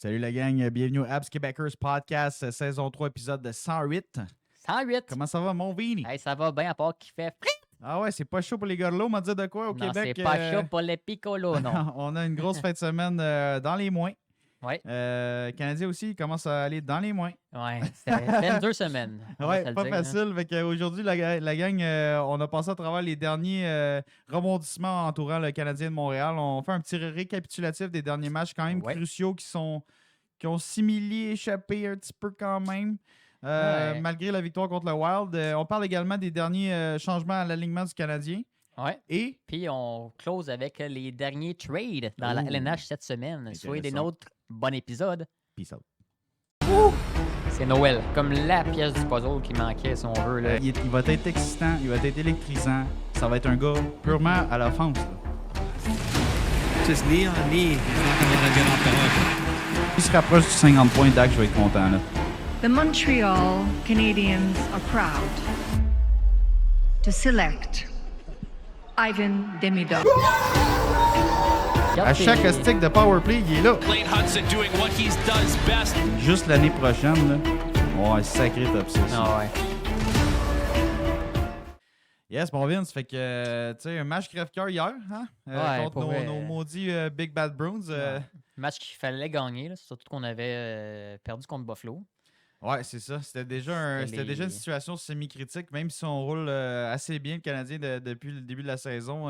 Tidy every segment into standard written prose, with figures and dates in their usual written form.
Salut la gang, bienvenue au Abs Québecers Podcast, saison 3, épisode de 108. 108. Comment ça va, mon Vini? Hey, ça va bien à part qu'il fait frit. Ah ouais, c'est pas chaud pour les gars de l'eau, on m'a dit de quoi au Non, Québec? c'est pas chaud pour les picolos, non. On a une grosse fin de semaine dans les moins. Ouais. Canadien aussi, il commence à aller dans les moins. Ouais, c'était 2 semaines. Ouais, pas facile. Fait qu'aujourd'hui, la gang, on a passé à travers les derniers rebondissements entourant le Canadien de Montréal. On fait un petit récapitulatif des derniers matchs quand même cruciaux qui ont simili échappé un petit peu quand même. Malgré la victoire contre le Wild. On parle également des derniers changements à l'alignement du Canadien. Ouais. Et puis on close avec les derniers trades dans la LNH cette semaine. Soyez des nôtres. Bon épisode. Peace out. C'est Noël. Comme la pièce du puzzle qui manquait, si on veut. Là. Il va être excitant, il va être électrisant. Ça va être un gars purement à l'offense. C'est ni en ni. Il se rapproche du 50 points, Dak, je vais être content. Là. The Montreal Canadiens are proud to select Ivan Demidov. À chaque stick de powerplay, il est là. Lane Hudson doing what he does best. Juste l'année prochaine, là. Ouais, sacré top 6. Ah ouais. Yes, bon Vince, fait que, tu sais, un match crève-cœur hier, hein? Contre nos maudits Big Bad Bruins. Match qu'il fallait gagner, là, surtout qu'on avait perdu contre Buffalo. Ouais, c'est ça. C'était déjà une situation semi-critique, même si on roule assez bien le Canadien depuis le début de la saison.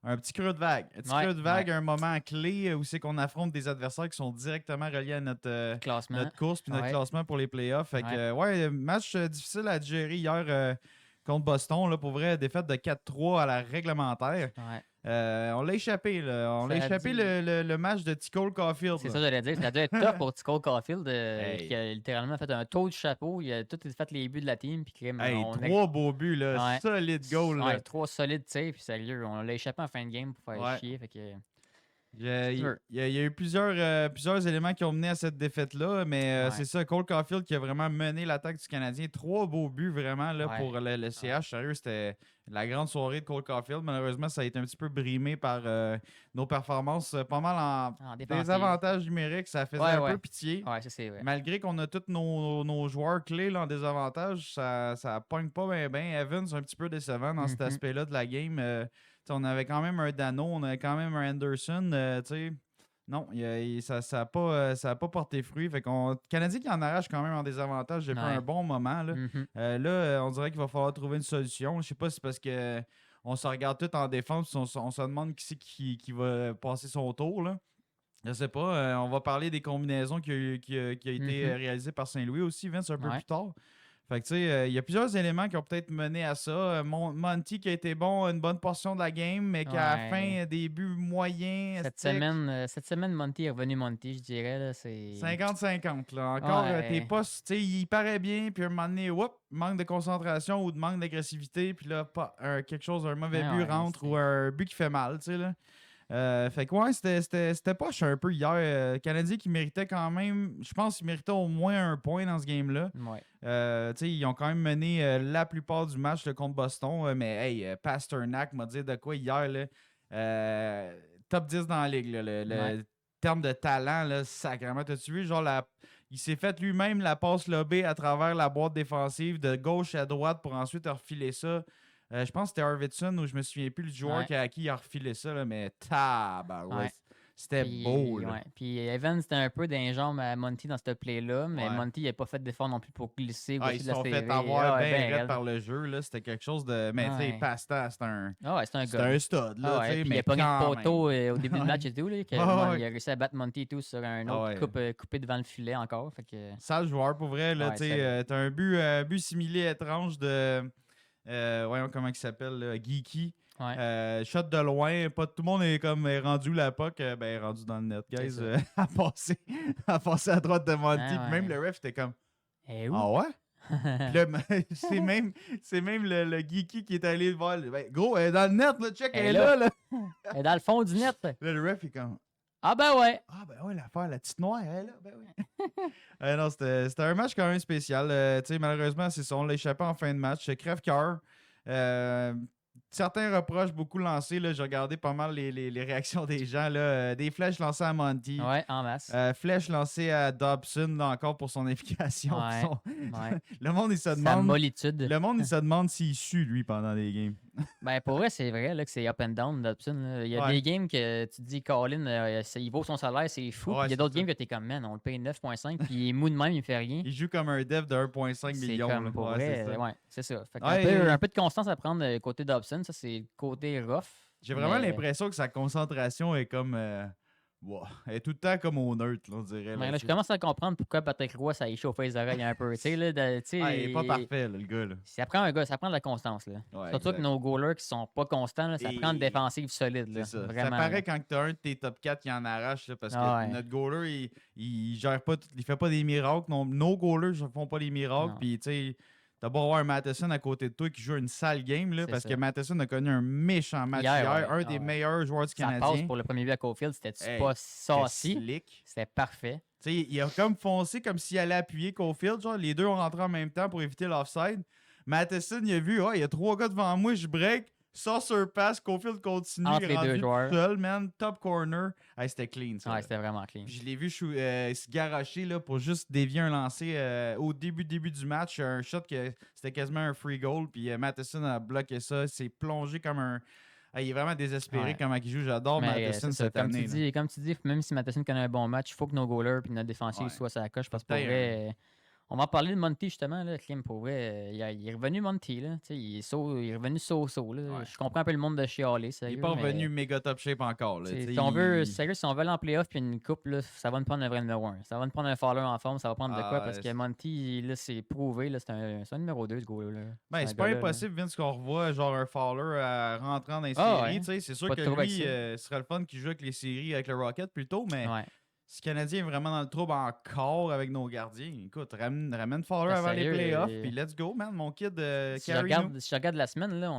Un petit creux de vague. Creux de vague, un moment clé où c'est qu'on affronte des adversaires qui sont directement reliés à notre course puis notre classement pour les playoffs. Fait que, match difficile à gérer hier contre Boston. Là, pour vrai, défaite de 4-3 à la réglementaire. Ouais. On l'a échappé, là. On l'a échappé le match de Cole Caulfield. C'est ça que j'allais dire. Ça a dû être tough pour Cole Caulfield qui a littéralement fait un tour du chapeau. Il a tout fait les buts de la team. Puis, trois beaux buts, là. Solide goal. Là. 3 solides tirs. Puis sérieux, on l'a échappé en fin de game pour faire chier. Fait que... Il y a eu plusieurs éléments qui ont mené à cette défaite-là, mais c'est ça, Cole Caulfield qui a vraiment mené l'attaque du Canadien. 3 beaux buts vraiment là, pour le CH. Sérieux, c'était la grande soirée de Cole Caulfield. Malheureusement, ça a été un petit peu brimé par nos performances pas mal en désavantage numérique. Ça faisait un peu pitié. Ouais, ça, c'est vrai. Malgré qu'on a tous nos joueurs clés là, en désavantage, ça pogne pas bien. Evans, c'est un petit peu décevant dans cet aspect-là de la game. On avait quand même un Dano, on avait quand même un Anderson. Non, ça n'a pas porté fruit. Fait qu'on Canadien qui en arrache quand même en désavantage depuis un bon moment. Là, là on dirait qu'il va falloir trouver une solution. Je ne sais pas si c'est parce que on se regarde tout en défense, on se demande qui c'est qui va passer son tour. Là. Je sais pas. On va parler des combinaisons qui a été réalisées par Saint-Louis aussi, Vince, un peu plus tard. Fait que, tu sais, il y a plusieurs éléments qui ont peut-être mené à ça. Monty qui a été bon une bonne portion de la game, mais qui à la fin, des buts moyens. Cette semaine, Monty est revenu Monty, je dirais. Là, c'est 50-50. Là. Encore, tes postes, tu sais, il paraît bien, puis à un moment donné, manque de concentration ou de manque d'agressivité, puis là, un mauvais but rentre ou un but qui fait mal, tu sais, là. Fait que c'était poche un peu hier. Canadien qui méritait quand même, je pense qu'ils méritaient au moins un point dans ce game-là. Ils ont quand même mené la plupart du match contre Boston. Mais hey, Pasternak m'a dit de quoi hier. Là, top 10 dans la ligue. Là, le terme de talent, là, sacrément. T'as-tu vu, genre, il s'est fait lui-même la passe lobée à travers la boîte défensive de gauche à droite pour ensuite refiler ça. Je pense que c'était Arvidsson ou je me souviens plus le joueur à qui il a refilé ça, là, mais c'était beau. Là. Puis Evans, c'était un peu d'un jambes à Monty dans ce play-là, mais Monty n'a pas fait d'effort non plus pour glisser. Ils se sont fait avoir bien raide par le jeu. Là. C'était quelque chose de... Mais tu sais, Pasta, c'est un stud. Là, puis il a pogné le poteau au début du match et tout. Là, il a réussi à battre Monty et tout sur un autre coupé devant le filet encore. Fait que... Sale joueur, pour vrai. T'as un but similé étrange de... voyons comment il s'appelle, Geeky. Shot de loin, pas tout le monde est comme rendu la puck, rendu dans le net, guys, à passer à droite de Monty. Même le ref était comme ah ouais? Puis là, c'est même le Geeky qui est allé voir. Gros, elle est dans le net, là, check, elle est là. Elle est dans le fond du net. Là, le ref est comme ah ben ouais! Ah ben ouais, l'affaire, la petite noire, elle est là, ben oui. Non, c'était un match quand même spécial. Malheureusement, c'est ça, on l'a échappé en fin de match. Crève-cœur. certains reproches beaucoup lancés. J'ai regardé pas mal les réactions des gens. Là. Des flèches lancées à Monty. Ouais, en masse. Flèches lancées à Dobson, là, encore pour son implication. Ouais, ouais. Le monde, il se Sa demande. mollitude. Le monde, il se demande s'il sue, lui, pendant des games. Ben, pour vrai, c'est vrai là, que c'est up and down, Dobson. Là. Il y a Ouais. des games que tu te dis, Colin, il vaut son salaire, c'est fou. Ouais, Puis il y c'est a d'autres ça. games que t'es comme, man, on le paye 9,5, puis il est mou de même, il fait rien. Il joue comme un dev de 1,5 C'est million. comme là. pour Ouais, vrai, c'est ça. ouais, c'est ça. Fait Ouais, un peu de constance à prendre côté Dobson, ça c'est le côté rough. J'ai vraiment mais- l'impression que sa concentration est comme. Wow. Elle est tout le temps comme au neutre, là, on dirait. Mais là, là, je commence à comprendre pourquoi Patrick Roy, ça échauffe les oreilles un peu. Tu sais, là, il est pas parfait, là, le gars. Là. Ça prend un gars, ça prend de la constance. Là. Ouais, Surtout exact. que nos goalers qui sont pas constants, là, ça Et- prend une défensive solide. Là, C'est ça. vraiment, Ça paraît là. quand tu as un de tes top 4 qui en arrache, là, parce que Ah ouais. notre goaler, il gère pas, il fait pas des miracles. Nos goalers ne font pas des miracles. Non. Puis, tu sais, t'as beau avoir un Matheson à côté de toi qui joue une sale game, là, C'est parce ça. que Matheson a connu un méchant match hier. Hier, ouais. Un Ah des ouais. meilleurs joueurs du Ça passe Canadien. pour le premier but à Caulfield, c'était Hey, pas C'était saucy. slick. C'était parfait. Tu sais, il a comme foncé comme s'il allait appuyer Caulfield. Genre, les deux ont rentré en même temps pour éviter l'offside. Matheson, il a vu, il y a 3 gars devant moi, je break. Ça surpasse, Caulfield continue. Entre il est les deux rendu tout joueurs. seul, man. Top corner. Hey, c'était clean, ça. Ouais, là. c'était vraiment clean. Puis je l'ai vu se garocher là, pour juste dévier un lancer au début du match. Un shot que c'était quasiment un free goal. Puis Matheson a bloqué ça. Il s'est plongé comme un. Il est vraiment désespéré Ouais. comment il joue. J'adore Mais, Matheson c'est ça, cette comme année. là. comme tu dis, même si Matheson connaît un bon match, il faut que nos goalers et notre défensive Ouais. soient sur la coche. Parce que Putain, pour vrai, on va en parler de Monty justement. Là, Kim, pour vrai, il est revenu Monty. Là, tu sais, il est revenu so-so. Là. Ouais. Je comprends un peu le monde de chialer. Il Sérieux, n'est pas mais, revenu méga top shape encore. Là, tu sais, tu sais, si on veut, il- sérieux, si on veut aller en playoff puis une coupe, là, ça va nous prendre un vrai numéro 1. Ça va nous prendre un faller en forme. Ça va prendre de quoi Ah, parce que c'est- Monty, là, c'est prouvé. Là, c'est un numéro 2 ce goal-là. Ben, c'est pas impossible, Vince, qu'on revoit genre un Fowler rentrant dans les Ah, séries. ouais. tu sais. C'est sûr Pas de que trouble avec lui, ça. ce serait le fun qu'il joue avec les séries avec le Rocket plutôt, mais Ouais. si le Canadien est vraiment dans le trouble encore avec nos gardiens, écoute, ramène Fowler Ben, avant sérieux, les playoffs, puis let's go, man, mon kid, Si carry nous. je regarde la semaine, là,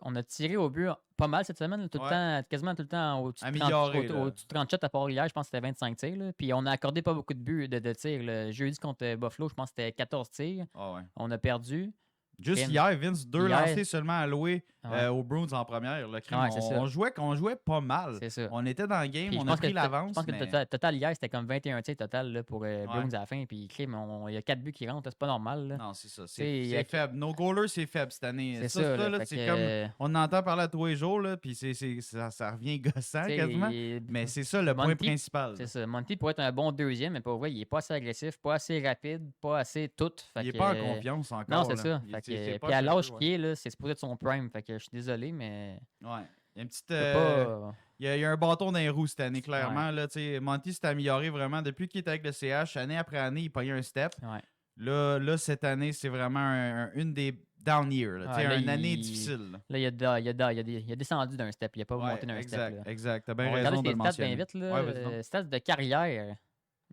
on a tiré au but pas mal cette semaine, là, tout le Ouais. temps, quasiment tout le temps au-dessus de 30 Amélioré, là. au-dessus de 37 à part hier, je pense que c'était 25 tirs. Là. Puis on a accordé pas beaucoup de buts de tirs. Là. Jeudi contre Buffalo, je pense que c'était 14 tirs. Ah ouais. On a perdu. Juste Crime. hier, Vince, 2 Hier. lancés seulement alloués Ouais. aux Bruins en première. Le crime, Ouais, c'est ça. on jouait pas mal. C'est ça. On était dans le game, Puis je on a pense que pris l'avance. Je pense que mais- le total hier, c'était comme 21 tirs total là, pour Bruins à la fin. Puis crime, il y a 4 buts qui rentrent, c'est pas normal. Là. Non, c'est ça. T'sais, il y a- C'est faible. Nos goalers, c'est faible cette année. C'est Ça, ça. là, Fait c'est que, comme. On entend parler à tous les jours, là, puis ça revient gossant t'sais, quasiment. Mais c'est ça le point Monty, principal. C'est ça. Monty pourrait être un bon deuxième, mais pour vrai, il est pas assez agressif, pas assez rapide, pas assez tout. Fait Il n'est que, pas en confiance encore. Non, c'est là. ça. Il- Fait t'sais, que, c'est pas puis à ce l'âge jeu, qu'il est, là, c'est supposé être son prime. Fait que je suis désolé, mais. Ouais. Il y a une petite. je peux pas- Il y a un bâton dans les roues cette année, clairement. Là, Monty s'est amélioré vraiment. Depuis qu'il est avec le CH, année après année, il payait un step. Ouais. Là, cette année, c'est vraiment une des down years. Là, Ouais, là, une année il- difficile. là. Là, il a descendu d'un step. Il a pas Ouais, monté d'un exact, step. Là. exact. T'as On bien va raison regarder de le ses stats mentionner. bien vite. Là. Ouais, vas-y donc. Stats de carrière,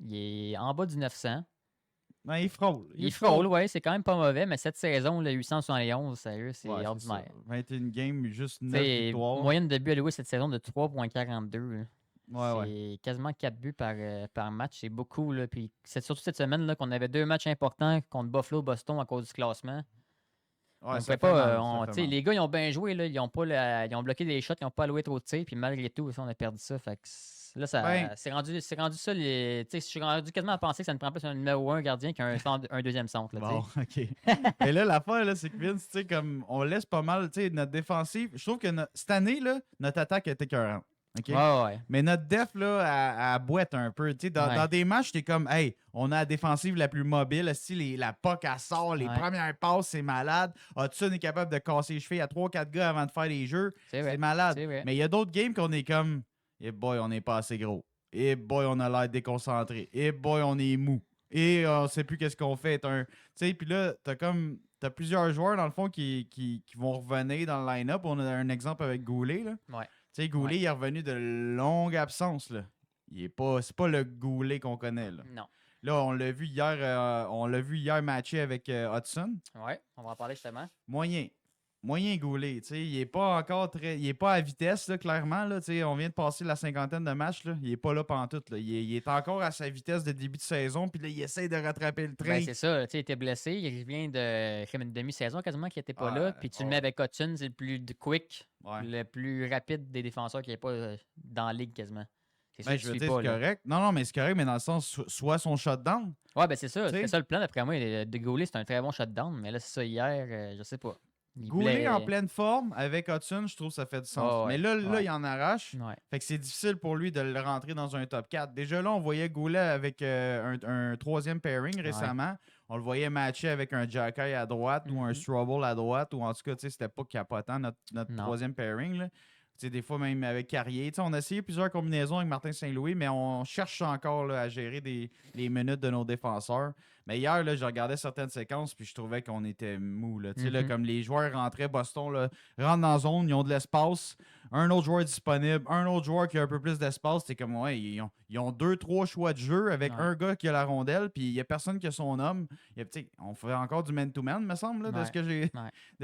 il est en bas du 900. Non, il frôle. Il frôle, ouais, c'est quand même pas mauvais, mais cette saison, le 871, sérieux, c'est Ouais, ordinaire. ça. 21 games, juste 9 T'sais, victoires. moyenne de buts alloués cette saison de 3,42. là. Ouais, ouais. C'est quasiment 4 buts par match. C'est beaucoup. Là. Puis c'est surtout cette semaine là, qu'on avait 2 matchs importants contre Buffalo Boston à cause du classement. Ouais, On ça pouvait fait pas, mal, ça on- fait t'sais, mal. les gars, ils ont bien joué. Là. Ils ont bloqué des shots. Ils n'ont pas alloué trop de tirs. Puis malgré tout, ça, on a perdu ça. Fait que là, Ben- c'est rendu ça. Je suis rendu quasiment à penser que ça ne prend plus un numéro 1 gardien qu'un un deuxième centre. Là, Bon, t'sais. OK. Et là, l'affaire, là, c'est que Vince, tu sais, comme on laisse pas mal, tu sais, notre défensive. Je trouve que cette année, là, notre attaque était écœurante. OK? Ouais. Mais notre def, là, elle boite un peu. Tu sais, Ouais. dans des matchs, t'es comme, hey, on a la défensive la plus mobile. Si la POC, elle sort, les Ouais. premières passes, c'est malade. Hudson est capable de casser les chevilles à 3-4 gars avant de faire les jeux. C'est vrai. C'est malade. C'est vrai. Mais il y a d'autres games qu'on est comme, eh boy, on n'est pas assez gros. Eh boy, on a l'air déconcentré. Eh boy, on est mou. Et on sait plus qu'est-ce qu'on fait. Tu sais, puis là, t'as plusieurs joueurs, dans le fond, qui vont revenir dans le line-up. On a un exemple avec Goulet, là. Ouais. Tu sais, Goulet, Ouais. il est revenu de longue absence, là. C'est pas le Goulet qu'on connaît, là. Non. Là, on l'a vu hier matcher avec Hudson. Ouais, on va en parler justement. Moyen. moyen Goulet. Il est pas encore très. Il est pas à vitesse, là, clairement. Là, on vient de passer la 50aine de matchs. Là. Il est pas là pantoute. Là. Il est encore à sa vitesse de début de saison. Puis là, il essaie de rattraper le train. Ben, c'est ça. Il était blessé. Il revient de comme une demi-saison quasiment qu'il n'était pas là. Puis tu le mets avec Hudson, c'est le plus quick, le plus rapide des défenseurs qui n'est pas dans la ligue quasiment. C'est ça Ben, que je veux suis dire, pas, c'est là. correct. Non, mais c'est correct, mais dans le sens, soit son shutdown. Ouais, ben c'est ça. T'sais. C'est ça le plan d'après moi. De Goulet, c'est un très bon shutdown. Mais là, c'est ça hier, je sais pas. Goulet en pleine forme avec Hudson, je trouve que ça fait du sens. Oh, mais là, il en arrache. Ouais. Fait que c'est difficile pour lui de le rentrer dans un top 4. Déjà là, on voyait Goulet avec un troisième pairing récemment. On le voyait matcher avec un Jacky à droite ou un Strobel à droite. Ou en tout cas, c'était pas capotant notre troisième pairing. Là. Des fois, même avec Carrier. On a essayé plusieurs combinaisons avec Martin Saint-Louis, mais on cherche encore là, à gérer les minutes de nos défenseurs. Mais hier, là, je regardais certaines séquences puis je trouvais qu'on était mou. Là. Là, comme les joueurs rentraient, Boston là, rentre dans la zone, ils ont de l'espace. Un autre joueur disponible, un autre joueur qui a un peu plus d'espace. C'est comme, ouais, ils ont 2-3 choix de jeu avec un gars qui a la rondelle, puis il n'y a personne qui a son homme. On fait encore du man-to-man, me semble, là, de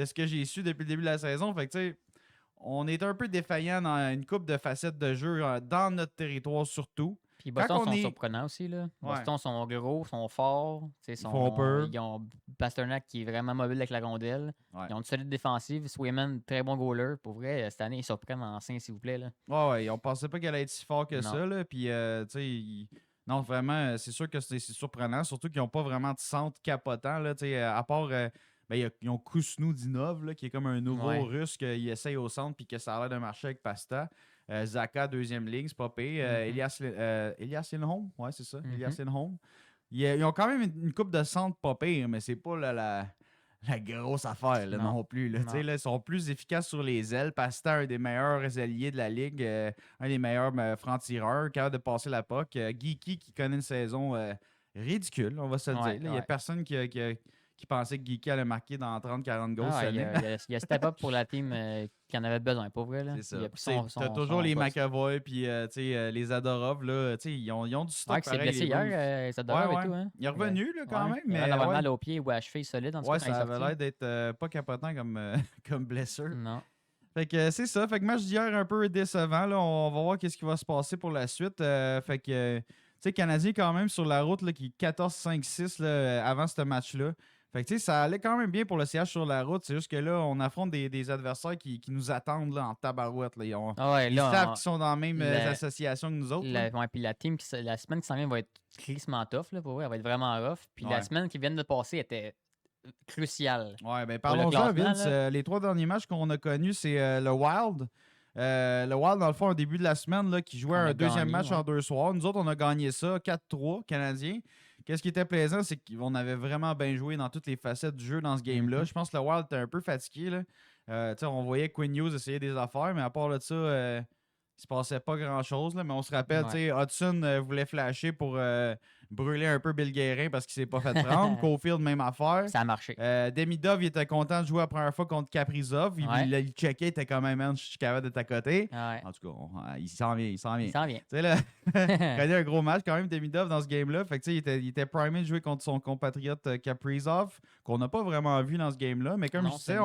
ce que j'ai su depuis le début de la saison. Fait que, tu sais, on est un peu défaillant dans une coupe de facettes de jeu dans notre territoire surtout. Puis Boston sont surprenants aussi. Là. Boston sont gros, sont forts. Ils ont Pasternak qui est vraiment mobile avec la rondelle. Ouais. Ils ont une solide défensive. Swayman, très bon goaler. Pour vrai, cette année, ils surprennent en 5, s'il vous plaît. Là. Ouais, on pensait pas qu'elle allait être si fort que ça. Là. Puis, tu sais, non, vraiment, c'est sûr que c'est surprenant. Surtout qu'ils n'ont pas vraiment de centre capotant. Là, à part... ils ont Kusnudinov, là, qui est comme un nouveau russe qui essaye au centre puis que ça a l'air de marcher avec Pasta. Zaka, deuxième ligne, c'est pas pire. Elias Lindholm, ouais, c'est ça. Elias Lindholm. Ils ont quand même une coupe de centre pas pire, mais c'est pas la grosse affaire là, non plus. Là. Là, ils sont plus efficaces sur les ailes. Pasta, un des meilleurs ailiers de la ligue, un des meilleurs francs-tireurs, capable de passer la puck. Geeky qui connaît une saison ridicule, on va se le dire. Il n'y a personne qui pensait que Geeky allait marquer dans 30-40 goals cette année. Il a step up pour la team qui en avait besoin, pas vrai. C'est ça. T'as toujours les McAvoy puis les Adorov, là, ils ont du stock. Ouais, c'est blessé hier, les Adorov et tout. Hein. Il est revenu là, quand même. Mais il avait mal au pied ou à la cheville solide. En tout cas, ça avait l'air d'être pas capotant comme blessure. Non. Fait que c'est ça. Fait que match d'hier un peu décevant. Là. On va voir qu'est-ce qui va se passer pour la suite. Fait que, tu sais, Canadien quand même sur la route là, qui est 14-5-6 avant ce match-là. Fait que, ça allait quand même bien pour le CH sur la route. C'est juste que là, on affronte des adversaires qui nous attendent là, en tabarouette. Là. Ils savent qu'ils sont dans la même association que nous autres. Puis la team, la semaine qui s'en vient va être crissement tough. Là, pour vrai. Elle va être vraiment rough. Puis la semaine qui vient de passer était cruciale. Ouais, ben parlons-en, Vince. Les 3 derniers matchs qu'on a connus, c'est le Wild. Le Wild, dans le fond, au début de la semaine, là, qui jouait un deuxième match en 2 soirs. Nous autres, on a gagné ça 4-3, Canadiens. Qu'est-ce qui était plaisant, c'est qu'on avait vraiment bien joué dans toutes les facettes du jeu dans ce game-là. Je pense que le Wild était un peu fatigué. Là. On voyait Quinn Hughes essayer des affaires, mais à part de ça, il se passait pas grand-chose. Mais on se rappelle, Hudson voulait flasher pour brûler un peu Bill Guérin parce qu'il s'est pas fait prendre. Caulfield, même affaire. Ça a marché. Demidov, il était content de jouer la première fois contre Kaprizov. Il checkait, il était quand même, man, je suis capable de ta côté. En tout cas, il s'en vient. Tu sais, là, il connaît un gros match quand même, Demidov, dans ce game-là. Fait que, tu sais, il était primé de jouer contre son compatriote Kaprizov, qu'on n'a pas vraiment vu dans ce game-là. Mais comme je disais,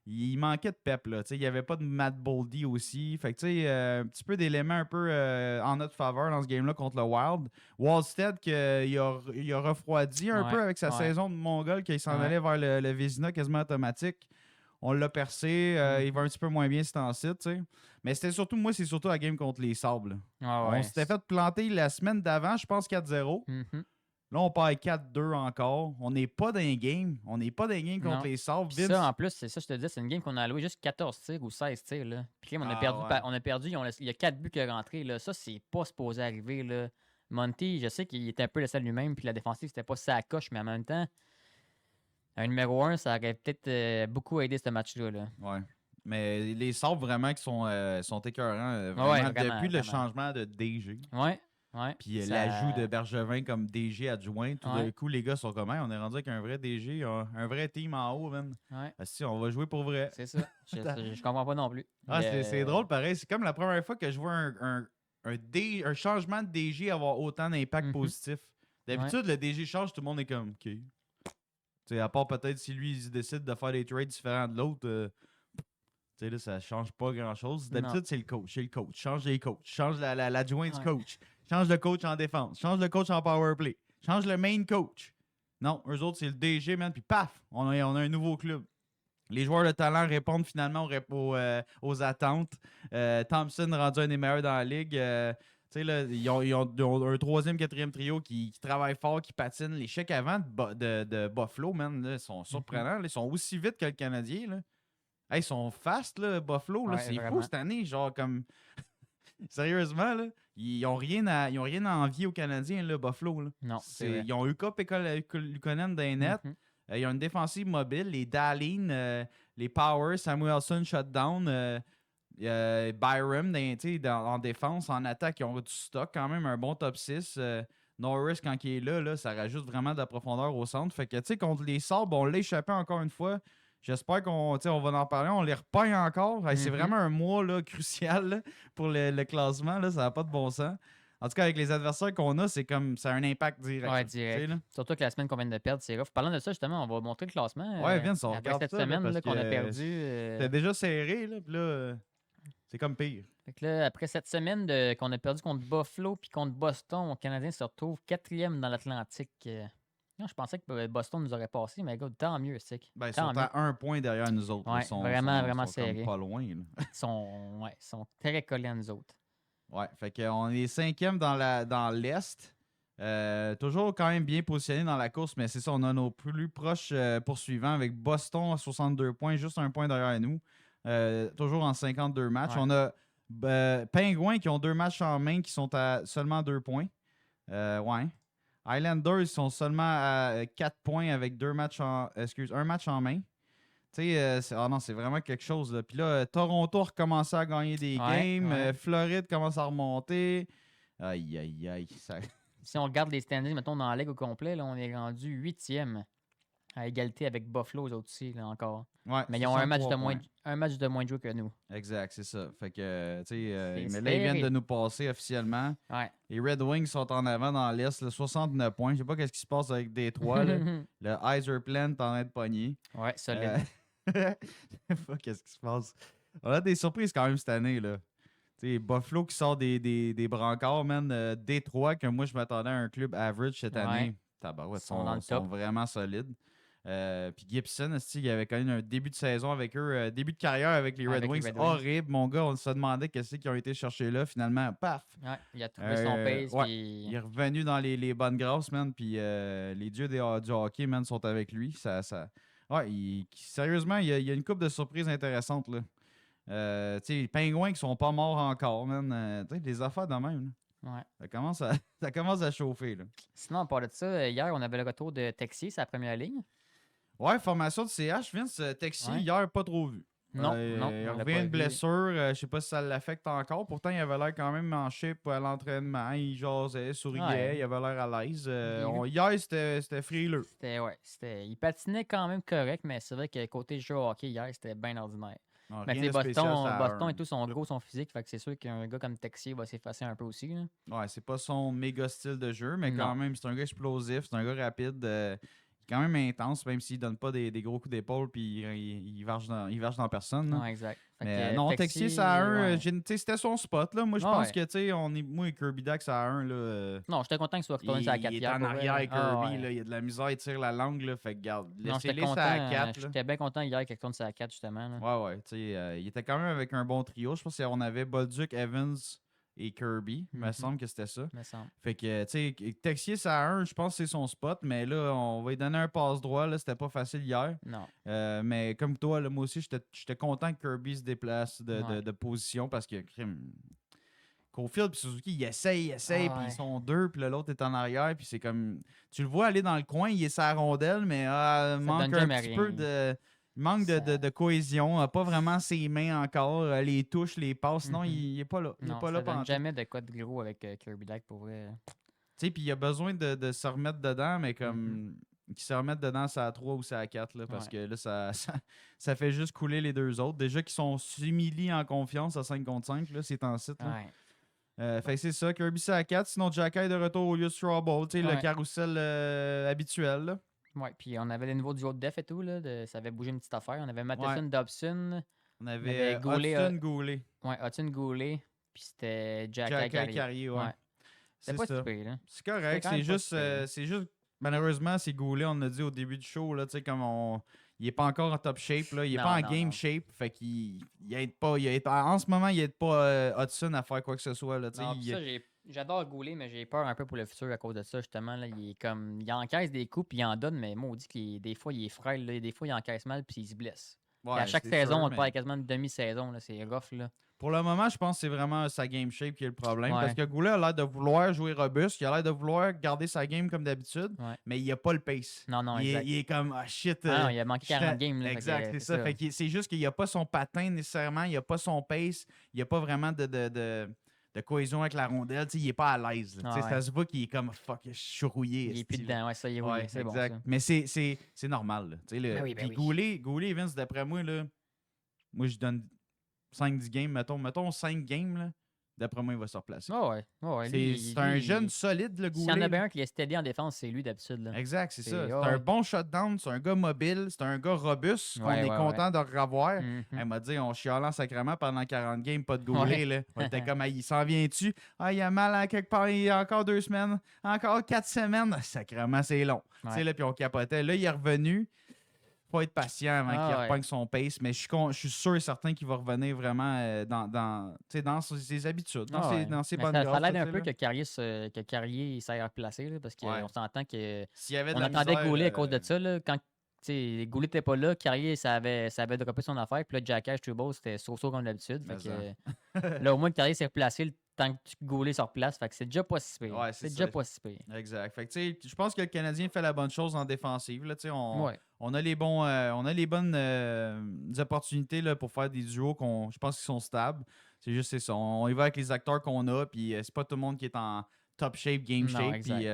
il manquait de pep. Là. Il n'y avait pas de Matt Boldy aussi. Fait que, tu sais, un petit peu d'éléments un peu en notre faveur dans ce game-là contre le Wild. Wallstead, il a refroidi un peu avec sa saison de Mongol, qu'il s'en allait vers le Vézina quasiment automatique. On l'a percé. Il va un petit peu moins bien ce temps-ci. Mais c'est surtout la game contre les Sables. On s'était fait planter la semaine d'avant, je pense 4-0. Là, on part 4-2 encore. On n'est pas dans les games. On n'est pas dans les games contre les Sabres. Ça, en plus, c'est ça, je te dis, c'est une game qu'on a alloué juste 14 tirs ou 16 tirs. Là. Puis on a perdu. Il y a 4 buts qui sont rentrés. Là. Ça, c'est pas supposé arriver. Là. Monty, je sais qu'il était un peu le seul lui-même. Puis la défensive, c'était pas sa coche. Mais en même temps, un numéro 1, ça aurait peut-être beaucoup aidé ce match-là. Là. Ouais. Mais les Sabres, vraiment, qui sont écœurants. Depuis le changement de DG. Ouais. Puis l'ajout de Bergevin comme DG adjoint, tout d'un coup, les gars sont comme on est rendu avec un vrai DG, un vrai team en haut, man. Si, on va jouer pour vrai. C'est ça. Je comprends pas non plus. C'est drôle, pareil. C'est comme la première fois que je vois un changement de DG avoir autant d'impact positif. D'habitude, le DG change, tout le monde est comme OK. T'sais, à part peut-être si lui, il décide de faire des trades différents de l'autre, là, ça change pas grand-chose. D'habitude, c'est le coach. C'est le coach. Change les coachs. Change l'adjoint du coach. Change le coach en défense. Change le coach en power play. Change le main coach. Non, eux autres, c'est le DG, man. Puis paf, on a un nouveau club. Les joueurs de talent répondent finalement aux attentes. Thompson, rendu un des meilleurs dans la ligue. Là, ils ont un 3e, 4e trio qui travaille fort, qui patine. Les chèques avant de Buffalo, man, là, sont surprenants. Là, ils sont aussi vite que le Canadien. Là. Hey, ils sont fast, là, Buffalo. Là, c'est fou cette année. Genre, comme. Sérieusement, là, ils n'ont rien à envier aux Canadiens, là, Buffalo. Là. Non, ils ont eu Lukonen dans les nets. Ils ont une défensive mobile. Les Dahlin, les Powers, Samuelson, shutdown. Byram en défense, en attaque, ils ont du stock quand même, un bon top 6. Norris, quand il est là, ça rajoute vraiment de la profondeur au centre. Fait que, tu sais, contre les Sabres, on l'a échappé encore une fois. J'espère qu'on va en parler. On les repagne encore. Hey, c'est vraiment un mois là, crucial là, pour le classement. Là, ça n'a pas de bon sens. En tout cas, avec les adversaires qu'on a, c'est comme ça a un impact direct. Ouais, direct. Surtout que la semaine qu'on vient de perdre, c'est rough. Parlant de ça, justement, on va montrer le classement. Ouais, Vince, on après regarde cette ça, semaine là, là, qu'on a perdu. C'était déjà serré, là, puis là, c'est comme pire. Fait que là, après cette semaine qu'on a perdu contre Buffalo puis contre Boston, le Canadien se retrouve 4e dans l'Atlantique. Non, je pensais que Boston nous aurait passé, mais gars, tant mieux, c'est ils sont à 1 point derrière nous autres. Ouais, ils sont vraiment sont serrés. Pas loin. Là. Ils sont très collés à nous autres. Ouais, fait qu'on est 5e dans l'Est. Toujours quand même bien positionné dans la course, mais c'est ça, on a nos plus proches poursuivants avec Boston à 62 points, juste 1 point derrière nous. Toujours en 52 matchs. Ouais. On a Penguins qui ont 2 matchs en main qui sont à seulement 2 points. Ouais. Islanders, ils sont seulement à 4 points avec un match en main. Tu sais, c'est vraiment quelque chose. Là. Puis là, Toronto a recommencé à gagner des games. Ouais. Floride commence à remonter. Aïe, aïe, aïe. Si on regarde les standings, mettons, dans la ligue au complet, là, on est rendu 8e à égalité avec Buffalo, eux autres aussi, là, encore. Ouais, mais ils ont un match de moins de jeu que nous. Exact, c'est ça. Fait que, tu sais, mais c'est là, ils viennent de nous passer officiellement. Ouais. Les Red Wings sont en avant dans l'Est, là, 69 points. Je sais pas ce qui se passe avec Détroit. Là. Le Iser Plant est en train de pogner. Ouais, solide. Je sais pas qu'est-ce qui se passe. On a des surprises quand même cette année, là. T'sais, Buffalo qui sort des brancards, man. Détroit, que moi, je m'attendais à un club average cette année. Tabarouette, ils sont vraiment solides. Puis Gibson, il avait connu un début de saison avec eux, début de carrière avec les Red Wings. Horrible, mon gars. On se demandait qu'est-ce qu'ils ont été chercher là. Finalement, paf! Ouais, il a trouvé son pace. Ouais, puis... il est revenu dans les bonnes grâces, man. Puis les dieux du hockey, man, sont avec lui. Ouais, sérieusement, il y a une couple de surprises intéressantes, là. Les Pingouins qui sont pas morts encore, man. Des affaires de même. Là. Ouais. Ça commence à chauffer. Là. Sinon, à part de ça, hier, on avait le retour de Texier, sa première ligne. Ouais, formation de CH. Vince, Texier, hier, pas trop vu. Non, il revient une blessure. Je sais pas si ça l'affecte encore. Pourtant, il avait l'air quand même en shape à l'entraînement. Il jasait, souriait, il avait l'air à l'aise. Hier, c'était frileux. Il patinait quand même correct, mais c'est vrai que côté jeu hockey, hier, c'était bien ordinaire. Non, mais tu sais, Boston et tout sont gros, sont physiques, fait que c'est sûr qu'un gars comme Texier va s'effacer un peu aussi. Là. Ouais, c'est pas son méga style de jeu, mais quand même, c'est un gars explosif, c'est un gars rapide. Quand même intense, même s'il donne pas des gros coups d'épaule puis il varge dans personne. Là. Non, exact. Mais non, Texier, ça a un. C'était son spot. Là. Moi, je pense que, tu sais, moi et Kirby Dax à 1. Là, non, j'étais content qu'il soit retourné sur la 4. Il est en arrière, Kirby. Là, il a de la misère, il tire la langue. Là, fait que, garde, laissez-les sur la 4. J'étais bien content hier qu'il retourne sur la 4, justement. Là. Ouais, tu sais, il était quand même avec un bon trio. Je pense qu'on avait Bolduc, Evans et Kirby. Il me semble que c'était ça. Fait que, tu sais, Texier, ça a 1, je pense que c'est son spot, mais là, on va lui donner un passe droit. Là, c'était pas facile hier. Non. Mais comme toi, là, moi aussi, j'étais content que Kirby se déplace de position parce que Caulfield et Suzuki, ils essayent, puis ils sont deux, puis l'autre est en arrière, puis c'est comme. Tu le vois aller dans le coin, il est sa rondelle, mais manque un petit peu de. Manque de cohésion, n'a pas vraiment ses mains encore, les touches, les passes, non, il n'est pas là. Il n'est pas là pendant jamais de quoi de gros avec Kirby Dack pour vrai. Tu sais, puis il a besoin de se remettre dedans, mais comme qu'il se remette dedans, c'est à 3 ou c'est à 4, là, parce que là, ça fait juste couler les deux autres. Déjà qu'ils sont simili en confiance à 5 contre 5, là, c'est en site. Fait que c'est ça, Kirby c'est à 4, sinon Jacky de retour au lieu de Strawball, tu sais, le carrousel habituel, là. Ouais, puis on avait les nouveaux duos de def et tout, là. Ça avait bougé une petite affaire. On avait Matheson, Dobson. On avait avait Goulet, Hudson Goulet. Ouais, Hudson Goulet. Puis c'était Jack Carrier, ouais. C'est pas ça. super, là. C'est correct. C'était quand même C'est juste. Malheureusement, c'est Goulet, on a dit au début du show, là, tu sais, comme il est pas encore en top shape, là. Il est pas en game shape. Fait qu'il aide pas. En ce moment, il aide pas Hudson à faire quoi que ce soit, là. Non, ça, j'adore Goulet, mais j'ai peur un peu pour le futur à cause de ça, justement. Là. Il encaisse des coups, puis il en donne, mais maudit que des fois, il est frêle, là. Des fois, il encaisse mal, puis il se blesse. Ouais, à chaque c'est saison, sûr, on te mais parle quasiment une demi-saison. Là. C'est rough, là. Pour le moment, je pense que c'est vraiment sa game shape qui est le problème. Ouais. Parce que Goulet a l'air de vouloir jouer robuste. Il a l'air de vouloir garder sa game comme d'habitude. Ouais. Mais il a pas le pace. Non, il, exact. il est comme, ah shit. Non, il a manqué 40 games. Là, exact, c'est ça. Fait que c'est juste qu'il n'y a pas son patin nécessairement. Il n'y a pas son pace. Il n'y a pas vraiment de cohésion avec la rondelle. T'sais, il n'est pas à l'aise. Ah, ouais. Ça se voit qu'il est comme, fuck, je suis rouillé. Il est plus dedans. Ouais, ça, il est rouillé. Ouais, c'est exact. bon, ça. Mais c'est normal. Ben oui, Puis Goulet, Vince, d'après moi, là, moi, je donne 5-10 games, mettons 5 games, là. D'après moi, il va se replacer. C'est un jeune solide, le Goulet. S'il y en avait un qui est steady en défense, c'est lui d'habitude. Là. Exact, c'est ça. C'est ouais. un bon shutdown, c'est un gars mobile, c'est un gars robuste qu'on est content de revoir. Elle m'a dit, on chialait en sacrement pendant 40 games, pas de Goulet. Là. On était comme, il s'en vient-tu? Ah, il a mal à quelque part, il y a encore 2 semaines, encore 4 semaines. Sacrement, c'est long. Là, puis on capotait. Là, il est revenu. Faut être patient avant qu'il reprenne son pace, mais je suis sûr et certain qu'il va revenir vraiment dans ses habitudes, dans ses bonnes grâces. Ça l'aide un peu que Carrier s'aille replacer, là, parce qu'on s'entend que on attendait Goulet à cause de ça. Là, quand Goulet n'était pas là, Carrier, ça avait droppé son affaire, puis là, Jackass, Trudeau, c'était so-so comme d'habitude. Là, au moins, Carrier s'est replacé le temps que Goulet se replace, fait que c'est déjà pas si pire. C'est déjà pas si pire. Exact. Fait que, je pense que le Canadien fait la bonne chose en défensive. Là, on a les bonnes opportunités là, pour faire des duos je pense qu'ils sont stables. C'est juste ça. On y va avec les acteurs qu'on a, puis c'est pas tout le monde qui est en top shape, game shape, puis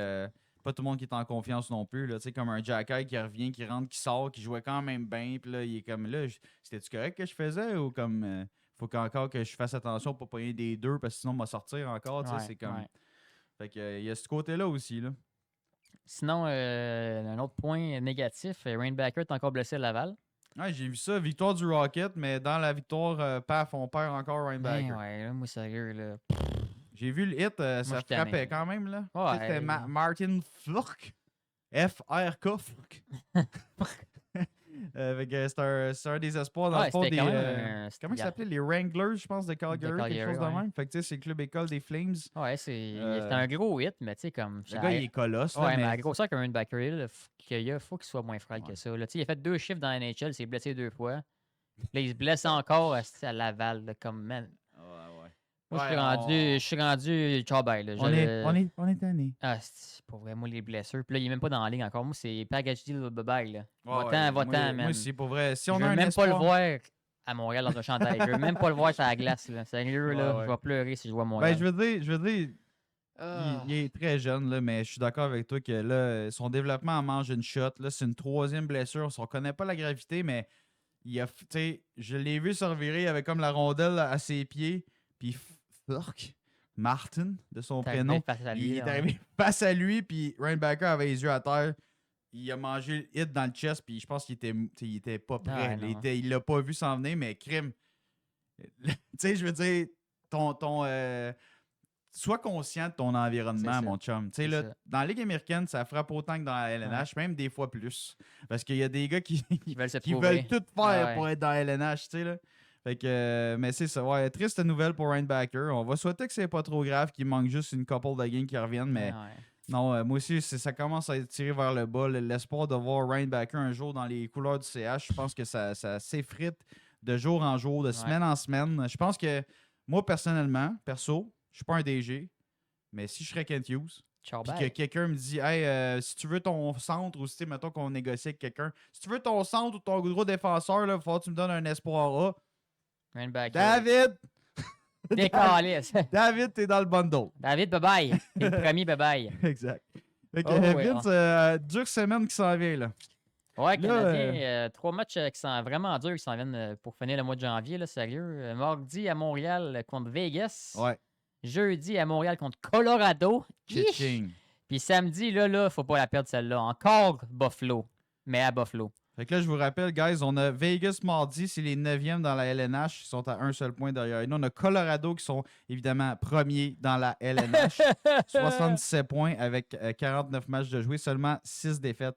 pas tout le monde qui est en confiance non plus. Là, comme un Jacky qui revient, qui rentre, qui sort, qui jouait quand même bien, puis là, il est comme là, c'était-tu correct que je faisais ou comme faut qu'encore que je fasse attention pour pas payer des deux parce que sinon on va sortir encore. C'est comme. Fait que il y a ce côté-là aussi. Là. Sinon, un autre point négatif, Rainbacker est encore blessé à Laval. Ouais, j'ai vu ça, victoire du Rocket, mais dans la victoire, paf, on perd encore Rainbacker. Ouais, là, moi, sérieux, là. J'ai vu le hit, ça frappait quand même, là. Ouais, c'était Martin Flurk. F-R-K. C'est un des espoirs dans le fond des. Comment ça s'appelait? Les Wranglers, je pense, de Calgary, quelque chose de même. Fait que tu sais, c'est le club école des Flames. Ouais, c'était un gros hit, mais tu sais, comme. Le gars, il est colosse. Ouais, mais la grosseur qu'un Rainbacker, il faut qu'il soit moins frêle que ça. Là. Il a fait 2 chiffres dans la NHL, il s'est blessé 2 fois. Là, il se blesse encore à Laval, là, comme man. Moi, je suis rendu Charbel. On est tanné. Ah, c'est pour vrai, moi, les blessures. Puis là, il est même pas dans la ligne encore. Moi, c'est Pagachdi, le bye-bye. Là. Va-t'en, man. Moi, c'est pour vrai. Si on je a veux un même espoir... pas le voir à Montréal dans un chandail. Je veux même pas le voir sur la glace. Là. Sérieux, là, je vais pleurer si je vois Montréal. Ben, je veux dire il est très jeune, là, mais je suis d'accord avec toi que là, son développement en mange une shot. Là, c'est une 3e blessure. On ne connaît pas la gravité, mais je l'ai vu se revirer avec comme la rondelle à ses pieds. Puis Flurk. Martin, de son prénom. Il est arrivé face à lui, puis Rainbacker avait les yeux à terre. Il a mangé le hit dans le chest, puis je pense qu'il était pas prêt. Il l'a pas vu s'en venir, mais crime. Tu sais, je veux dire, sois conscient de ton environnement, mon chum. Tu sais, là, dans la Ligue américaine, ça frappe autant que dans la LNH, même des fois plus. Parce qu'il y a des gars qui veulent tout faire pour être dans la LNH, tu sais, là. Fait que, mais c'est ça, triste nouvelle pour Rainbacker. On va souhaiter que c'est pas trop grave, qu'il manque juste une couple de games qui reviennent, mais non, moi aussi, ça commence à être tiré vers le bas. L'espoir de voir Rainbacker un jour dans les couleurs du CH, je pense que ça s'effrite de jour en jour, de semaine en semaine. Je pense que moi, personnellement, je suis pas un DG, mais si je serais Kent Hughes, puis que quelqu'un me dit, hey, si tu veux ton centre, ou si, mettons qu'on négocie avec quelqu'un, si tu veux ton centre ou ton gros défenseur, il faut que tu me donnes un espoir A. David! Décalisse. David, t'es dans le bundle. David, bye-bye. T'es le premier bye-bye. Exact. Fait que, Vince, dure semaine qui s'en vient, là. Ouais, Canadien, 3 matchs qui sont vraiment durs qui s'en viennent pour finir le mois de janvier, là, sérieux. Mardi à Montréal contre Vegas. Ouais. Jeudi à Montréal contre Colorado. Puis samedi, là, faut pas la perdre celle-là. Encore Buffalo. mais à Buffalo. Fait que là, je vous rappelle, guys, on a Vegas mardi, c'est les 9e dans la LNH. Ils sont à un seul point derrière nous. On a Colorado qui sont évidemment premiers dans la LNH. 77 points avec 49 matchs de jouer, seulement 6 défaites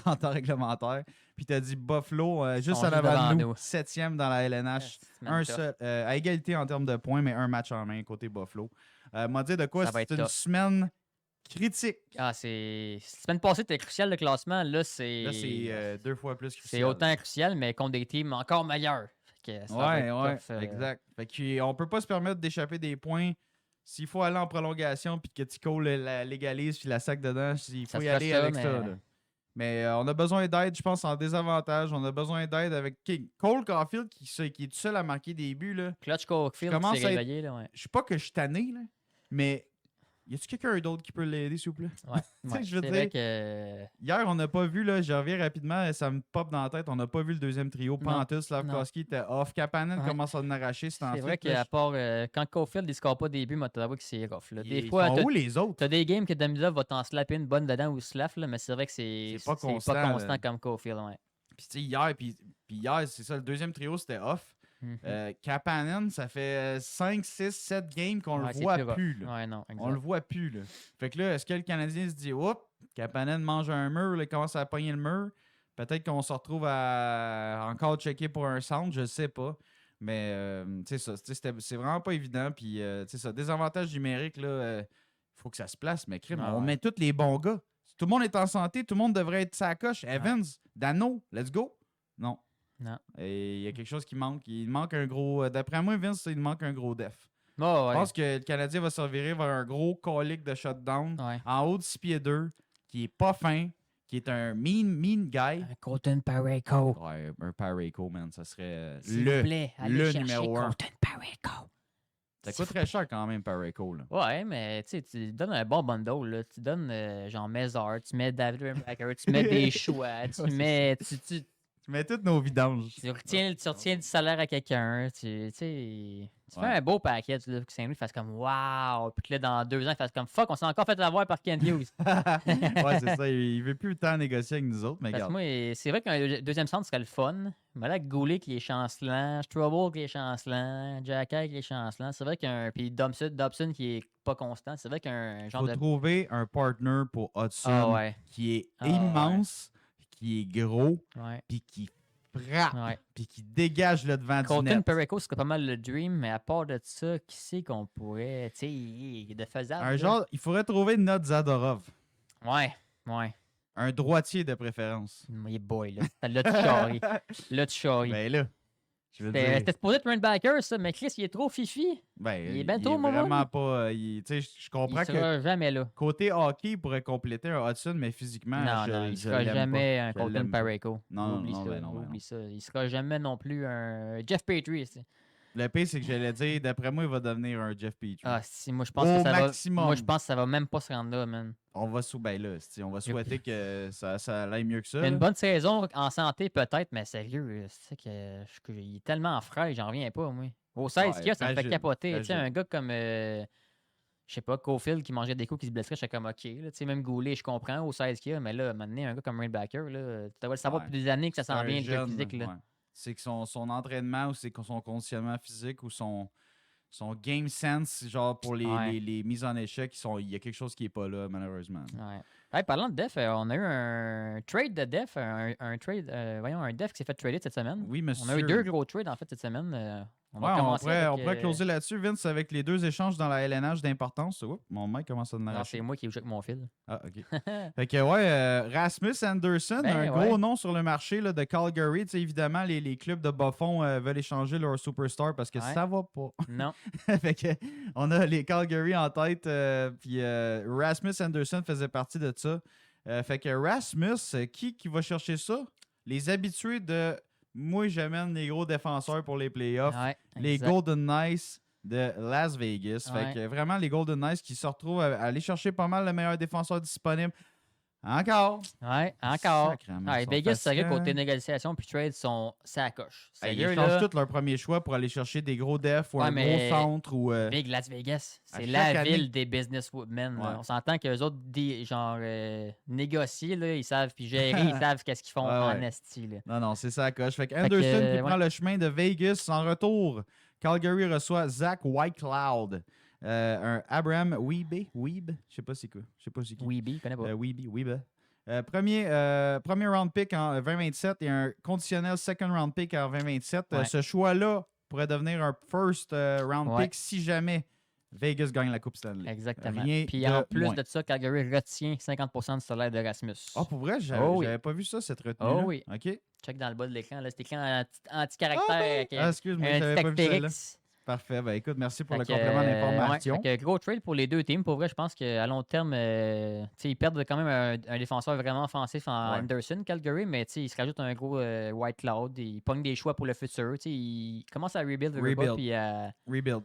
en temps réglementaire. Puis tu as dit Buffalo, juste en avant de nous, 7e dans la LNH. Un seul, à égalité en termes de points, mais un match en main côté Buffalo. M'a dit de quoi c'est une semaine critique. Ah, c'est. Semaine passée, c'était crucial le classement. Là, c'est 2 fois plus crucial. C'est autant crucial, mais contre des teams encore meilleurs. Exact. Fait qu'on peut pas se permettre d'échapper des points. S'il faut aller en prolongation puis que Tico la légalise puis la sac dedans, il faut y aller avec ça. Mais on a besoin d'aide, je pense, en désavantage. On a besoin d'aide avec Cole Caulfield qui est tout seul à marquer des buts. Là. Clutch Caulfield qui s'est réveillé. Là, ouais. Je sais pas que je suis tanné, là, mais y a-tu quelqu'un d'autre qui peut l'aider, s'il vous plaît? Ouais, je veux dire, que... Hier, on n'a pas vu, là, je reviens rapidement, ça me pop dans la tête, on n'a pas vu le deuxième trio. Pantus, Slavkovski était off. Kapanen commence à en arracher. C'est vrai qu'à part, quand Caulfield ne score pas des buts, tu vois que c'est rough. Là. Des fois, où les autres? Tu as des games que Demidov va t'en slapper une bonne dedans ou slap, là, mais c'est vrai que c'est pas constant comme Caulfield. Ouais. Puis tu sais, hier, c'est ça, le deuxième trio, c'était off. Kapanen, ça fait 5, 6, 7 games qu'on le voit plus. Là. Ouais, non, on le voit plus. Là. Fait que là, est-ce que le Canadien se dit, oups, Kapanen mange un mur, il commence à pogner le mur. Peut-être qu'on se retrouve à encore checker pour un centre, je sais pas. Mais tu sais, c'est vraiment pas évident. Puis, tu sais, ça, désavantage numérique, il faut que ça se place. Mais crime, on met tous les bons gars. Tout le monde est en santé, tout le monde devrait être sa coche. Evans, Dano, let's go. Non. Et il y a quelque chose qui manque. Il manque un gros. D'après moi, Vince, il manque un gros def. Je pense que le Canadien va se revirer vers un gros colique de shutdown en haut de 6 pieds 2, qui est pas fin, qui est un mean guy. Un Colton Parayko. Ouais, un Parayko, man. Ça serait le numéro 1. Colton Parayko. Ça coûte très cher quand même, Parayko. Là. Ouais, mais tu donnes un bon bundle. Là. Tu donnes genre Mézard, tu mets David Rimbacker, tu mets des choix, tu mets. Tu mets toutes nos vidanges. Tu retiens du salaire à quelqu'un. Tu fais un beau paquet. Que Saint-Louis fasse comme wow. Puis que là, dans 2 ans, il fasse comme fuck, on s'est encore fait avoir par Ken Hughes. Ouais, c'est ça. Il veut plus tant négocier avec nous autres. Mais parce que moi, c'est vrai qu'un deuxième centre serait le fun. Mais là, Goulet qui est chancelant, Strobel qui est chancelant, Jacky qui est chancelant. C'est vrai qu'un. Puis Dobson qui est pas constant. C'est vrai qu'un genre faut trouver un partner pour Hudson qui est immense. Qui est gros, puis qui frappe, puis qui dégage le devant du net. Colton Parayko, c'est pas mal le dream, mais à part de ça, qui c'est qu'on pourrait, tu sais, il est de faisable. Un genre, il faudrait trouver notre Zadorov. Ouais. Un droitier de préférence. Il est boy, là. Là, tu charries. Ben là, c'était supposé être Randbacker, ça, mais Chris, il est trop fifi. Ben, il est bien trop mauvais. Vraiment pas. Tu sais, je comprends que. Il sera jamais là. Côté hockey, il pourrait compléter un Hudson, mais physiquement, non, il sera jamais un Colton Parayko. Non, oublie ça. Il sera jamais non plus un Jeff Petrie. Le pire, c'est que j'allais dire, d'après moi, il va devenir un Jeff Petrie. Ah, si, moi, je pense que ça va même pas se rendre là, man. On va souhaiter que ça aille mieux que ça. Une bonne saison en santé, peut-être, mais sérieux, c'est que il est tellement frais, j'en reviens pas, moi. Au 16 qu'il y a, ça me fait capoter. Tu sais, un gars comme, je sais pas, Caulfield qui mangeait des coups, qui se blesserait, je suis comme OK. Tu sais, même Goulet, je comprends, au 16 qu'il y a, mais là, maintenant, un gars comme Randbacker, là, tu devrais le savoir depuis des années que ça s'en vient, le jeu physique. Là. Ouais. C'est que son entraînement ou c'est son conditionnement physique ou son game sense, genre pour les mises en échec, il y a quelque chose qui n'est pas là, malheureusement. Ouais. Hey, parlant de def, on a eu un trade de def, un def qui s'est fait trader cette semaine. Oui, monsieur. On a eu 2 gros trades en fait cette semaine. On pourrait closer là-dessus, Vince, avec les 2 échanges dans la LNH d'importance. Oups, mon mic commence à me Non, c'est moi qui joue avec mon fil. Ah, OK. Fait que, Rasmus Anderson, un gros nom sur le marché là, de Calgary. Tu sais, évidemment, les clubs de bas-fond veulent échanger leur superstar parce que ça va pas. Non. Fait que, on a les Calgary en tête. Puis Rasmus Anderson faisait partie de ça. Fait que Rasmus, qui va chercher ça? Les habitués de... Moi, j'amène les gros défenseurs pour les playoffs. Les Golden Knights de Las Vegas. Fait que vraiment, les Golden Knights qui se retrouvent à aller chercher pas mal le meilleur défenseur disponible Encore. Ouais, encore. Sacrément, Ouais, ils sont Vegas, sérieux, fatigants. côté négociation puis trade, ça coche. Hey, Sérieux, ils changent là. tout leur premier choix pour aller chercher des gros defs ou Ouais, un mais gros centre ou. Las Vegas, à c'est chaque la année. ville des businessmen. Ouais. On s'entend qu'eux autres, négocier, là, ils savent, puis gérer, ils savent qu'est-ce qu'ils font Ouais, en ouais. esti. Là. Non, c'est ça la coche. Fait que que, Anderson qui prend ouais. le chemin de Vegas. En retour, Calgary reçoit Zach Whitecloud. Un Abraham Weeb. Je sais pas c'est quoi. Je sais pas c'est qui. Weeby, je connais pas. Weeb. Premier round pick en 2027 et un conditionnel second round pick en 2027. Ouais. Ce choix-là pourrait devenir un first round Ouais. pick si jamais Vegas gagne la Coupe Stanley. Exactement. Rien Puis de en plus moins. de ça, Calgary retient 50% du salaire d'Erasmus. Ah, pour vrai, Oh oui. j'avais pas vu ça, cette retenue. Oh oui. OK. Check dans le bas de l'écran, là, c'est écrit en anti-caractère. Ah, excuse-moi, un j'avais petit pas vu celle-là. Actérix. Parfait. Ben écoute, merci pour Fait le que, complément d'information. ouais, fait que gros trade pour les deux teams. Pour vrai, je pense qu'à long terme, ils perdent quand même un défenseur vraiment offensif en Ouais. Anderson, Calgary, mais ils se rajoutent un gros White Cloud. Ils pognent des choix pour le futur. Ils commencent à rebuild. Rebuild. Puis Rebuild.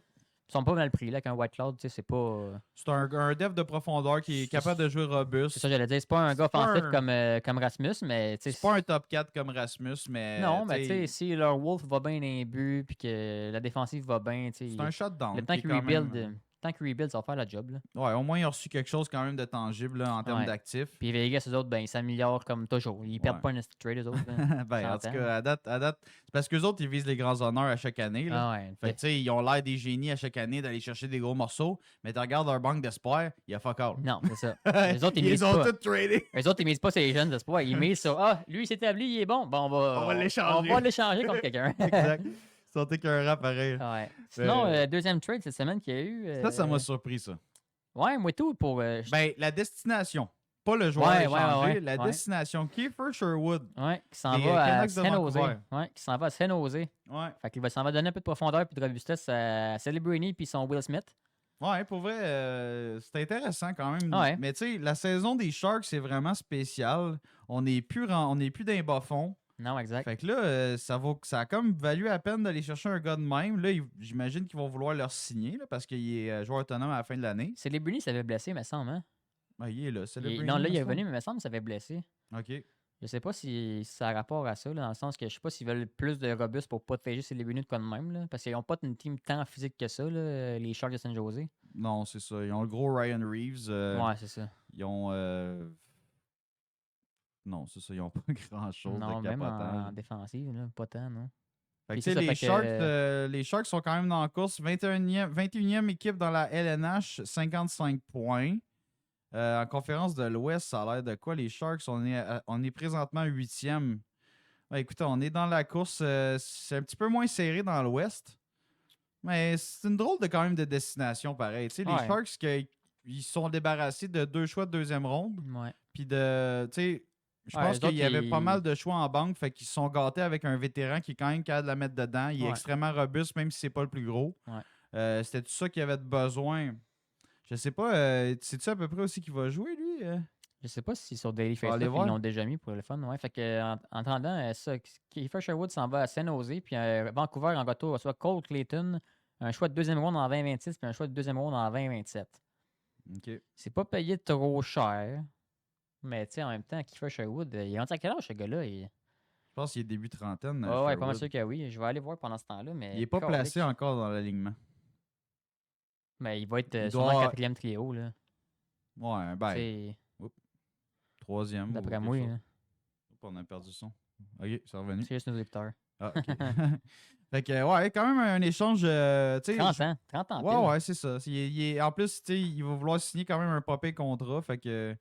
ils sont pas mal pris là, qu'un White Cloud. C'est pas. C'est un dev de profondeur qui est capable de jouer robuste. C'est ça, j'allais dire. C'est pas un gars pas offensif un- comme Rasmus, mais. C'est pas un top 4 comme Rasmus, mais. Non, mais tu sais, si leur Wolf va bien dans les buts, puis que la défensive va bien, tu sais. c'est un shutdown. Le temps qui est qu'ils quand rebuild, même- tant qu'ils rebuild, ça va faire la job. Là. Ouais, au moins, ils ont reçu quelque chose quand même de tangible là, en termes Ouais. d'actifs. Puis Vegas, eux autres, ben, ils s'améliorent comme toujours. Ils perdent Ouais. pas un trade, eux autres. là. Ben, en tout J'entends. cas, à date, c'est parce qu'eux autres, ils visent les grands honneurs à chaque année. Là. Ah ouais. Fait que, tu sais, ils ont l'air des génies à chaque année d'aller chercher des gros morceaux, mais tu regardes leur banque d'espoir, il y a fuck all. Non, c'est ça. Les autres, ils Ils misent ont pas. tous tradé. Eux autres, ils misent pas sur les jeunes d'espoir. Ils misent sur Ah, lui, il s'est établi, il est bon. Bon, On va l'échanger. On va l'échanger contre quelqu'un. Exact. Ils sont écœurants pareil. Ouais. Sinon, deuxième trade cette semaine qu'il y a eu. Ça m'a surpris, ça. Ouais, moi tout pour. Ben, la destination. Pas le joueur Ouais, échangé, ouais. la Ouais. destination. Kiefer Sherwood. Ouais, qui s'en des, va à Canucks de San Jose. Vancouver. Ouais, qui s'en va à San Jose. Ouais. Fait qu'il s'en va donner un peu de profondeur et de robustesse à Celebrini puis son Will Smith. Ouais, pour vrai, c'est intéressant quand même. Ouais. Mais tu sais, la saison des Sharks, c'est vraiment spécial. On n'est plus dans les bas fonds. Non, exact. Fait que là, ça a comme valu la peine d'aller chercher un gars de même. Là, j'imagine qu'ils vont vouloir leur signer là, parce qu'il est joueur autonome à la fin de l'année. Celebrini s'avait blessé, me semble. Hein? Ben, il est là. Non, là, il est revenu, mais me semble que ça avait blessé. OK. Je sais pas si ça a rapport à ça, là, dans le sens que je sais pas s'ils veulent plus de robustes pour protéger Celebrini de quoi de même. Là, parce qu'ils n'ont pas une team tant physique que ça, là, les Sharks de San Jose. Non, c'est ça. Ils ont le gros Ryan Reeves. Ouais, c'est ça. Ils ont. Non, c'est ça. Ils n'ont pas grand-chose Non, de même capotant. en défensive, là, pas tant, non. Fait que, Puis tu sais, c'est ça, fait que, les Sharks sont quand même dans la course. 21e équipe dans la LNH, 55 points. En conférence de l'Ouest, ça a l'air de quoi? Les Sharks, on est présentement 8e. Ouais, écoutez, on est dans la course. C'est un petit peu moins serré dans l'Ouest. Mais c'est une drôle de quand même de destination, pareil. Tu sais, les Ouais. Sharks, ils se sont débarrassés de 2 choix de deuxième ronde. Ouais. Puis de. Tu sais, je Ouais, pense eux qu'il y autres, avait pas ils- mal de choix en banque. Fait qu'ils se sont gâtés avec un vétéran qui est quand même capable de la mettre dedans. Il est Ouais. extrêmement robuste, même si c'est pas le plus gros. Ouais. C'était tout ça qu'il avait de besoin. Je sais pas, sais-tu à peu près aussi qu'il va jouer, lui? Je sais pas si sur Daily Faut aller Facebook, voir. ils l'ont déjà mis pour le fun. Ouais. Fait que, en entendant ça, Kiefer Sherwood s'en va à San Jose, puis Vancouver en retour reçoit Cole Clayton, un choix de deuxième ronde en 2026, puis un choix de deuxième ronde en 2027. OK. C'est pas payé trop cher, mais tu sais, en même temps, Kiefer Sherwood, il est rendu à quel âge ce gars-là? Je pense qu'il est début trentaine. Ouais, pas mal Sherwood. sûr que oui. Je vais aller voir pendant ce temps-là. Mais Il est pas calique. placé encore dans l'alignement. Mais il va être Il sûrement doit- quatrième trio, là. Ouais, ben, C'est troisième. d'après ou moi. quelque chose. Hein. Oups, on a perdu le son. OK, c'est revenu. C'est juste nos écouteurs. Ah, OK. Fait que, ouais, quand même un échange. Tu sais, 30 ans. 30 ans. ouais, pile. ouais, c'est ça. En plus, tu sais, il va vouloir signer quand même un popé contrat. Fait que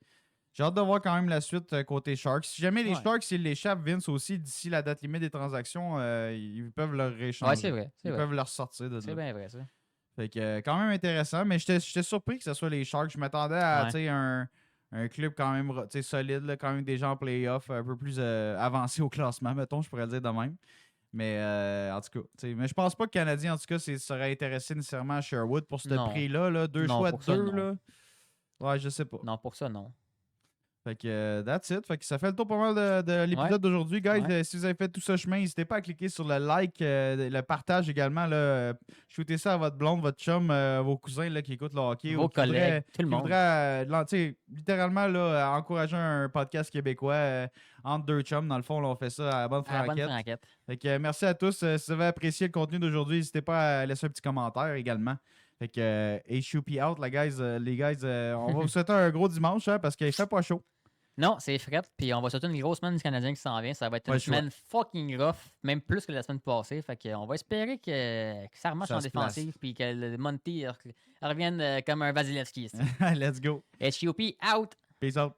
j'ai hâte de voir quand même la suite côté Sharks. Si jamais les Ouais. Sharks, s'ils l'échappent, Vince aussi, d'ici la date limite des transactions, ils peuvent leur rééchanger. Ouais, c'est vrai. C'est Ils vrai. peuvent leur sortir de C'est là. bien vrai, ça. Fait que quand même intéressant. Mais j'étais surpris que ce soit les Sharks. Je m'attendais à Ouais. tu sais, un club quand même tu sais, solide, là, quand même des gens en playoff, un peu plus avancé au classement, mettons, je pourrais le dire de même. Mais en tout cas, tu sais, mais je pense pas que le Canadien, en tout cas, serait intéressé nécessairement à Sherwood pour ce Non. prix-là. Là, deux Non, choix pour de ça, deux. non. Là. Ouais, je sais pas. Non, pour ça, non. Fait que that's it. Fait que ça fait le tour pas mal de l'épisode d'aujourd'hui. Guys, si vous avez fait tout ce chemin, n'hésitez pas à cliquer sur le like, le partage également. Shootez ça à votre blonde, votre chum, vos cousins là, qui écoutent le hockey. Vos collègues, tout le monde. Voudrait, littéralement là, encourager un podcast québécois entre deux chums. Dans le fond, là, on fait ça à la bonne franquette. Fait que merci à tous. Si vous avez apprécié le contenu d'aujourd'hui, n'hésitez pas à laisser un petit commentaire également. Fait que HUP out, les guys, on va vous souhaiter un gros dimanche parce qu'il fait pas chaud. Non, c'est fret. Puis on va souhaiter une grosse semaine du Canadien qui s'en vient. Ça va être une semaine fucking rough, même plus que la semaine passée. Fait qu'on va espérer que ça remarche en défensive puis que le Monty revienne comme un Vasilevski. Let's go. HUP out. Peace out.